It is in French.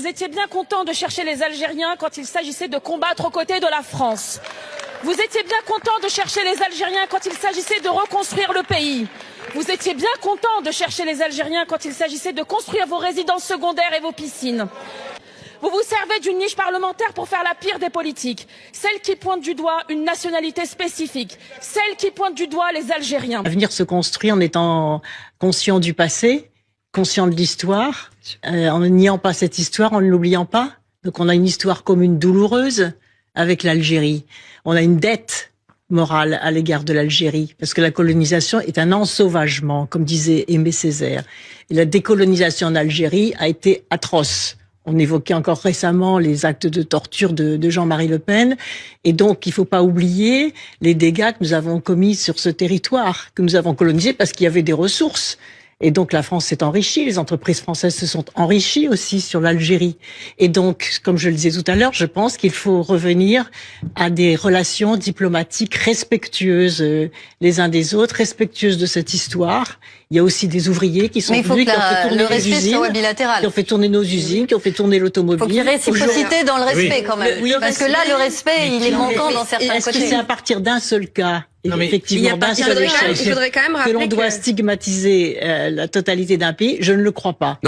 Vous étiez bien content de chercher les Algériens quand il s'agissait de combattre aux côtés de la France. Vous étiez bien content de chercher les Algériens quand il s'agissait de reconstruire le pays. Vous étiez bien content de chercher les Algériens quand il s'agissait de construire vos résidences secondaires et vos piscines. Vous vous servez d'une niche parlementaire pour faire la pire des politiques, celle qui pointe du doigt une nationalité spécifique, celle qui pointe du doigt les Algériens. L'avenir se construit en étant conscient du passé, conscient de l'histoire, en ne niant pas cette histoire, en ne l'oubliant pas. Donc on a une histoire commune douloureuse avec l'Algérie. On a une dette morale à l'égard de l'Algérie, parce que la colonisation est un ensauvagement, comme disait Aimé Césaire. Et la décolonisation en Algérie a été atroce. On évoquait encore récemment les actes de torture de Jean-Marie Le Pen. Et donc, il ne faut pas oublier les dégâts que nous avons commis sur ce territoire, que nous avons colonisé parce qu'il y avait des ressources. Et donc, la France s'est enrichie, les entreprises françaises se sont enrichies aussi sur l'Algérie. Et donc, comme je le disais tout à l'heure, je pense qu'il faut revenir à des relations diplomatiques respectueuses les uns des autres, respectueuses de cette histoire. Il y a aussi des ouvriers qui sont venus, qui ont fait tourner les usines, qui ont fait tourner nos usines, qui ont fait tourner l'automobile. Il faut qu'il y ait réciprocité dans le respect quand même. Oui, parce que là, le respect, il est manquant dans certains côtés. Est-ce que c'est à partir d'un seul cas, effectivement, d'un seul échec, que l'on doit stigmatiser la totalité d'un pays? Je ne le crois pas.